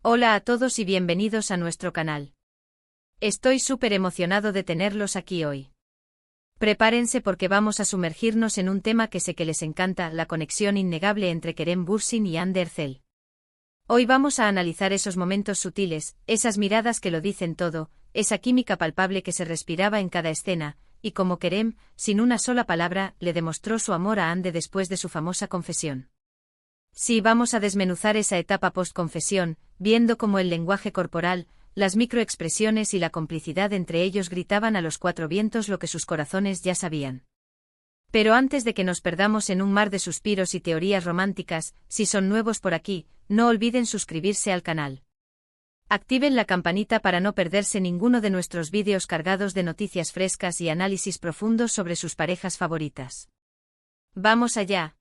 Hola a todos y bienvenidos a nuestro canal. Estoy súper emocionado de tenerlos aquí hoy. Prepárense porque vamos a sumergirnos en un tema que sé que les encanta, la conexión innegable entre Kerem Bürsin y Hande Erçel. Hoy vamos a analizar esos momentos sutiles, esas miradas que lo dicen todo, esa química palpable que se respiraba en cada escena, y como Kerem, sin una sola palabra, le demostró su amor a Hande después de su famosa confesión. Sí, vamos a desmenuzar esa etapa post-confesión, viendo cómo el lenguaje corporal, las microexpresiones y la complicidad entre ellos gritaban a los cuatro vientos lo que sus corazones ya sabían. Pero antes de que nos perdamos en un mar de suspiros y teorías románticas, si son nuevos por aquí, no olviden suscribirse al canal. Activen la campanita para no perderse ninguno de nuestros vídeos cargados de noticias frescas y análisis profundos sobre sus parejas favoritas. ¡Vamos allá!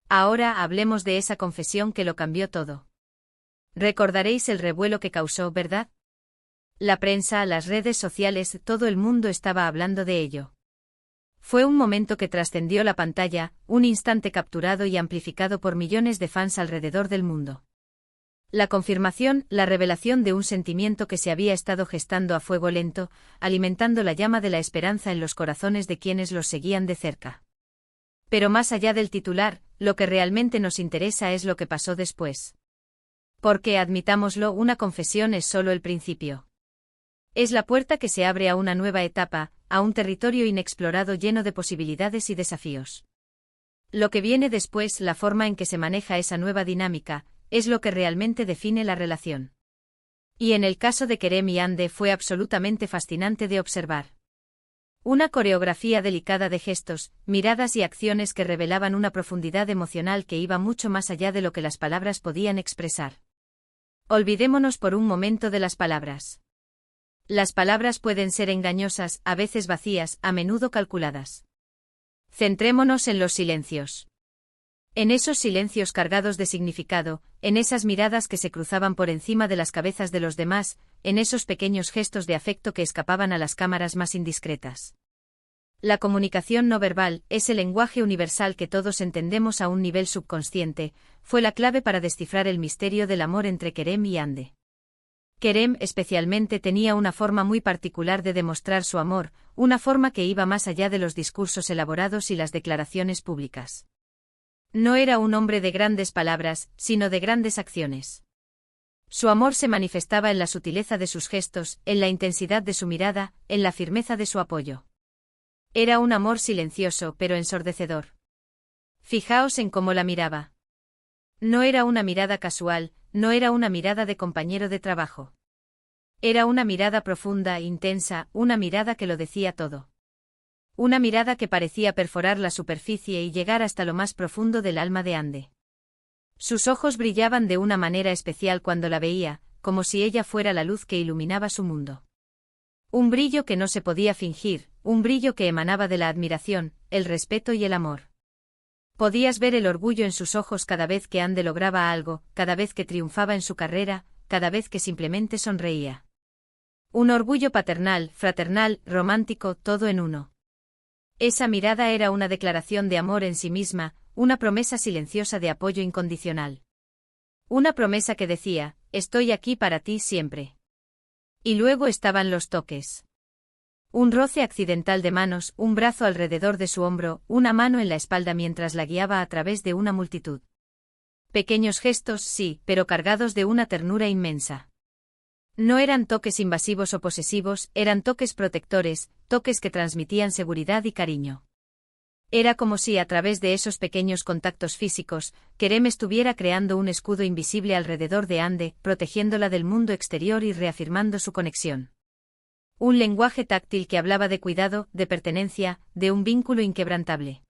Ahora hablemos de esa confesión que lo cambió todo. Recordaréis el revuelo que causó, ¿verdad? La prensa, las redes sociales, todo el mundo estaba hablando de ello. Fue un momento que trascendió la pantalla, un instante capturado y amplificado por millones de fans alrededor del mundo. La confirmación, la revelación de un sentimiento que se había estado gestando a fuego lento, alimentando la llama de la esperanza en los corazones de quienes los seguían de cerca. Pero más allá del titular, lo que realmente nos interesa es lo que pasó después. Porque, admitámoslo, una confesión es solo el principio. Es la puerta que se abre a una nueva etapa, a un territorio inexplorado lleno de posibilidades y desafíos. Lo que viene después, la forma en que se maneja esa nueva dinámica, es lo que realmente define la relación. Y en el caso de Kerem y Hande fue absolutamente fascinante de observar. Una coreografía delicada de gestos, miradas y acciones que revelaban una profundidad emocional que iba mucho más allá de lo que las palabras podían expresar. Olvidémonos por un momento de las palabras. Las palabras pueden ser engañosas, a veces vacías, a menudo calculadas. Centrémonos en los silencios. En esos silencios cargados de significado, en esas miradas que se cruzaban por encima de las cabezas de los demás, en esos pequeños gestos de afecto que escapaban a las cámaras más indiscretas. La comunicación no verbal, ese lenguaje universal que todos entendemos a un nivel subconsciente, fue la clave para descifrar el misterio del amor entre Kerem y Hande. Kerem especialmente tenía una forma muy particular de demostrar su amor, una forma que iba más allá de los discursos elaborados y las declaraciones públicas. No era un hombre de grandes palabras, sino de grandes acciones. Su amor se manifestaba en la sutileza de sus gestos, en la intensidad de su mirada, en la firmeza de su apoyo. Era un amor silencioso pero ensordecedor. Fijaos en cómo la miraba. No era una mirada casual, no era una mirada de compañero de trabajo. Era una mirada profunda, intensa, una mirada que lo decía todo. Una mirada que parecía perforar la superficie y llegar hasta lo más profundo del alma de Hande. Sus ojos brillaban de una manera especial cuando la veía, como si ella fuera la luz que iluminaba su mundo. Un brillo que no se podía fingir, un brillo que emanaba de la admiración, el respeto y el amor. Podías ver el orgullo en sus ojos cada vez que Hande lograba algo, cada vez que triunfaba en su carrera, cada vez que simplemente sonreía. Un orgullo paternal, fraternal, romántico, todo en uno. Esa mirada era una declaración de amor en sí misma, una promesa silenciosa de apoyo incondicional. Una promesa que decía, estoy aquí para ti siempre. Y luego estaban los toques. Un roce accidental de manos, un brazo alrededor de su hombro, una mano en la espalda mientras la guiaba a través de una multitud. Pequeños gestos, sí, pero cargados de una ternura inmensa. No eran toques invasivos o posesivos, eran toques protectores, toques que transmitían seguridad y cariño. Era como si a través de esos pequeños contactos físicos, Kerem estuviera creando un escudo invisible alrededor de Hande, protegiéndola del mundo exterior y reafirmando su conexión. Un lenguaje táctil que hablaba de cuidado, de pertenencia, de un vínculo inquebrantable.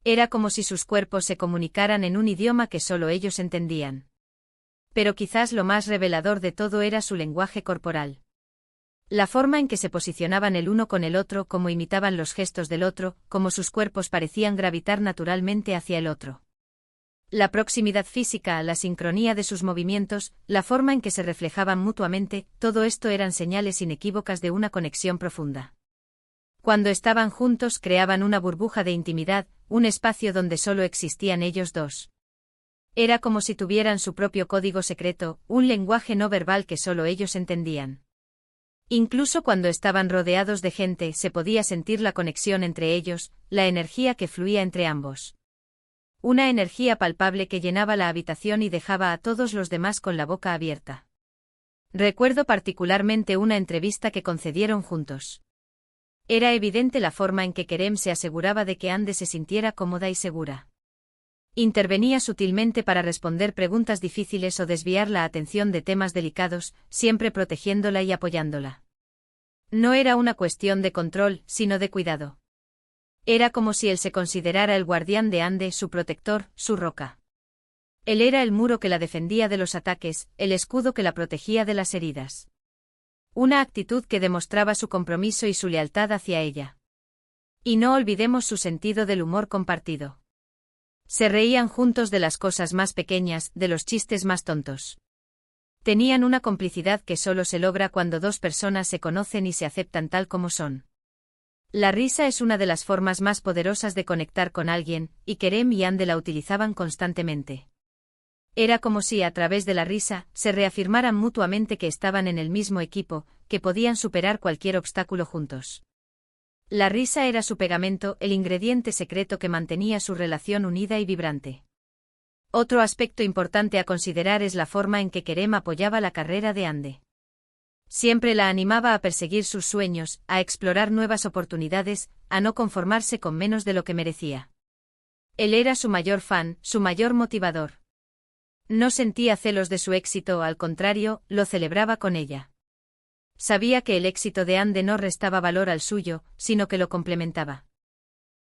Era como si sus cuerpos se comunicaran en un idioma que solo ellos entendían. Pero quizás lo más revelador de todo era su lenguaje corporal. La forma en que se posicionaban el uno con el otro, cómo imitaban los gestos del otro, cómo sus cuerpos parecían gravitar naturalmente hacia el otro. La proximidad física, la sincronía de sus movimientos, la forma en que se reflejaban mutuamente, todo esto eran señales inequívocas de una conexión profunda. Cuando estaban juntos creaban una burbuja de intimidad, un espacio donde solo existían ellos dos. Era como si tuvieran su propio código secreto, un lenguaje no verbal que solo ellos entendían. Incluso cuando estaban rodeados de gente se podía sentir la conexión entre ellos, la energía que fluía entre ambos. Una energía palpable que llenaba la habitación y dejaba a todos los demás con la boca abierta. Recuerdo particularmente una entrevista que concedieron juntos. Era evidente la forma en que Kerem se aseguraba de que Ande se sintiera cómoda y segura. Intervenía sutilmente para responder preguntas difíciles o desviar la atención de temas delicados, siempre protegiéndola y apoyándola. No era una cuestión de control, sino de cuidado. Era como si él se considerara el guardián de Ande, su protector, su roca. Él era el muro que la defendía de los ataques, el escudo que la protegía de las heridas. Una actitud que demostraba su compromiso y su lealtad hacia ella. Y no olvidemos su sentido del humor compartido. Se reían juntos de las cosas más pequeñas, de los chistes más tontos. Tenían una complicidad que solo se logra cuando dos personas se conocen y se aceptan tal como son. La risa es una de las formas más poderosas de conectar con alguien, y Kerem y Ande la utilizaban constantemente. Era como si, a través de la risa, se reafirmaran mutuamente que estaban en el mismo equipo, que podían superar cualquier obstáculo juntos. La risa era su pegamento, el ingrediente secreto que mantenía su relación unida y vibrante. Otro aspecto importante a considerar es la forma en que Kerem apoyaba la carrera de Ande. Siempre la animaba a perseguir sus sueños, a explorar nuevas oportunidades, a no conformarse con menos de lo que merecía. Él era su mayor fan, su mayor motivador. No sentía celos de su éxito, al contrario, lo celebraba con ella. Sabía que el éxito de Ande no restaba valor al suyo, sino que lo complementaba.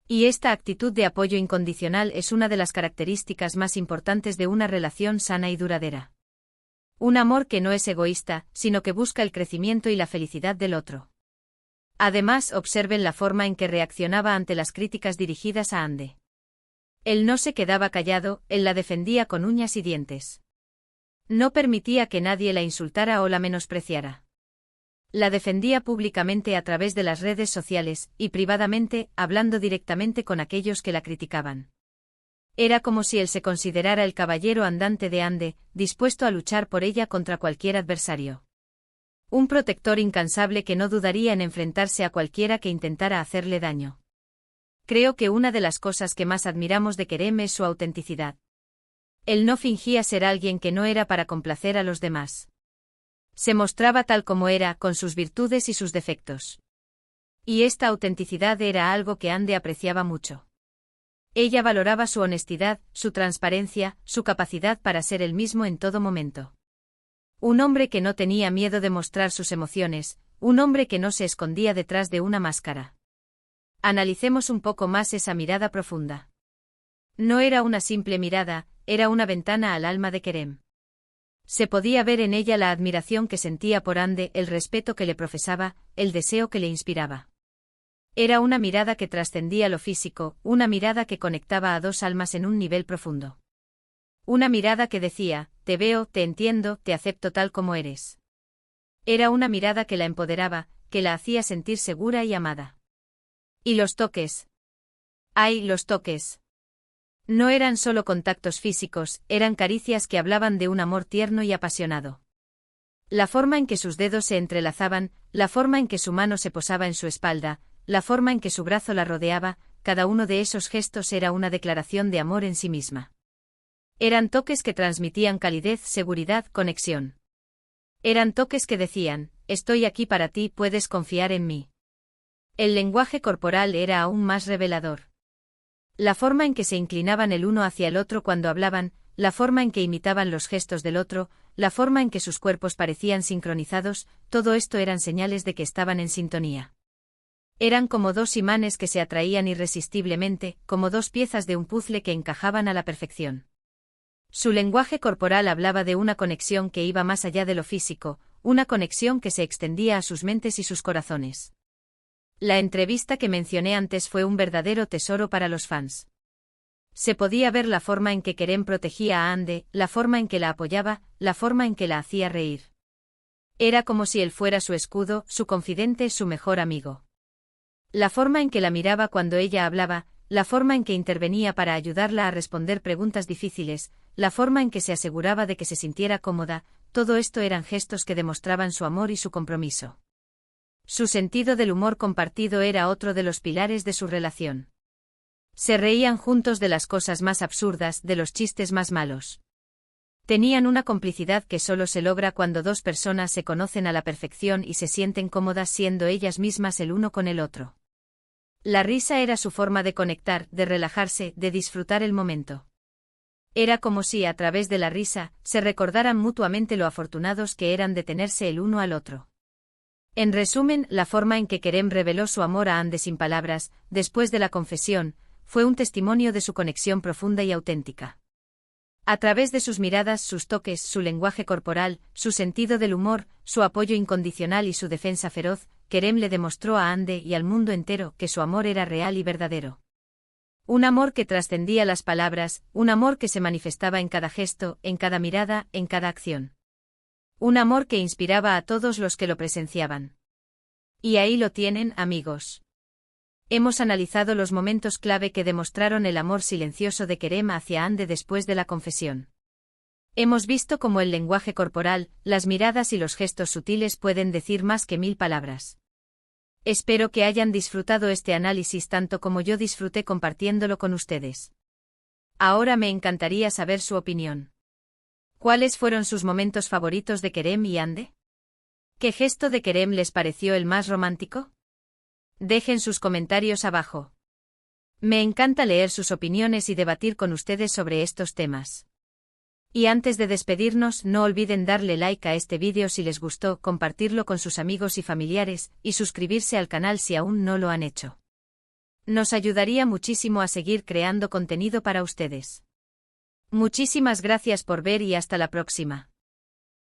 Y esta actitud de apoyo incondicional es una de las características más importantes de una relación sana y duradera. Un amor que no es egoísta, sino que busca el crecimiento y la felicidad del otro. Además, observen la forma en que reaccionaba ante las críticas dirigidas a Ande. Él no se quedaba callado, él la defendía con uñas y dientes. No permitía que nadie la insultara o la menospreciara. La defendía públicamente a través de las redes sociales, y privadamente, hablando directamente con aquellos que la criticaban. Era como si él se considerara el caballero andante de Ande, dispuesto a luchar por ella contra cualquier adversario. Un protector incansable que no dudaría en enfrentarse a cualquiera que intentara hacerle daño. Creo que una de las cosas que más admiramos de Kerem es su autenticidad. Él no fingía ser alguien que no era para complacer a los demás. Se mostraba tal como era, con sus virtudes y sus defectos. Y esta autenticidad era algo que Ande apreciaba mucho. Ella valoraba su honestidad, su transparencia, su capacidad para ser él mismo en todo momento. Un hombre que no tenía miedo de mostrar sus emociones, un hombre que no se escondía detrás de una máscara. Analicemos un poco más esa mirada profunda. No era una simple mirada, era una ventana al alma de Kerem. Se podía ver en ella la admiración que sentía por Ande, el respeto que le profesaba, el deseo que le inspiraba. Era una mirada que trascendía lo físico, una mirada que conectaba a dos almas en un nivel profundo. Una mirada que decía, te veo, te entiendo, te acepto tal como eres. Era una mirada que la empoderaba, que la hacía sentir segura y amada. ¿Y los toques? ¡Ay, los toques! No eran solo contactos físicos, eran caricias que hablaban de un amor tierno y apasionado. La forma en que sus dedos se entrelazaban, la forma en que su mano se posaba en su espalda, la forma en que su brazo la rodeaba, cada uno de esos gestos era una declaración de amor en sí misma. Eran toques que transmitían calidez, seguridad, conexión. Eran toques que decían, estoy aquí para ti, puedes confiar en mí. El lenguaje corporal era aún más revelador. La forma en que se inclinaban el uno hacia el otro cuando hablaban, la forma en que imitaban los gestos del otro, la forma en que sus cuerpos parecían sincronizados, todo esto eran señales de que estaban en sintonía. Eran como dos imanes que se atraían irresistiblemente, como dos piezas de un puzzle que encajaban a la perfección. Su lenguaje corporal hablaba de una conexión que iba más allá de lo físico, una conexión que se extendía a sus mentes y sus corazones. La entrevista que mencioné antes fue un verdadero tesoro para los fans. Se podía ver la forma en que Kerem protegía a Ande, la forma en que la apoyaba, la forma en que la hacía reír. Era como si él fuera su escudo, su confidente, su mejor amigo. La forma en que la miraba cuando ella hablaba, la forma en que intervenía para ayudarla a responder preguntas difíciles, la forma en que se aseguraba de que se sintiera cómoda, todo esto eran gestos que demostraban su amor y su compromiso. Su sentido del humor compartido era otro de los pilares de su relación. Se reían juntos de las cosas más absurdas, de los chistes más malos. Tenían una complicidad que solo se logra cuando dos personas se conocen a la perfección y se sienten cómodas siendo ellas mismas el uno con el otro. La risa era su forma de conectar, de relajarse, de disfrutar el momento. Era como si, a través de la risa, se recordaran mutuamente lo afortunados que eran de tenerse el uno al otro. En resumen, la forma en que Kerem reveló su amor a Hande sin palabras, después de la confesión, fue un testimonio de su conexión profunda y auténtica. A través de sus miradas, sus toques, su lenguaje corporal, su sentido del humor, su apoyo incondicional y su defensa feroz, Kerem le demostró a Hande y al mundo entero que su amor era real y verdadero. Un amor que trascendía las palabras, un amor que se manifestaba en cada gesto, en cada mirada, en cada acción. Un amor que inspiraba a todos los que lo presenciaban. Y ahí lo tienen, amigos. Hemos analizado los momentos clave que demostraron el amor silencioso de Kerem hacia Hande después de la confesión. Hemos visto cómo el lenguaje corporal, las miradas y los gestos sutiles pueden decir más que 1000 palabras. Espero que hayan disfrutado este análisis tanto como yo disfruté compartiéndolo con ustedes. Ahora me encantaría saber su opinión. ¿Cuáles fueron sus momentos favoritos de Kerem y Hande? ¿Qué gesto de Kerem les pareció el más romántico? Dejen sus comentarios abajo. Me encanta leer sus opiniones y debatir con ustedes sobre estos temas. Y antes de despedirnos, no olviden darle like a este vídeo si les gustó, compartirlo con sus amigos y familiares, y suscribirse al canal si aún no lo han hecho. Nos ayudaría muchísimo a seguir creando contenido para ustedes. Muchísimas gracias por ver y hasta la próxima.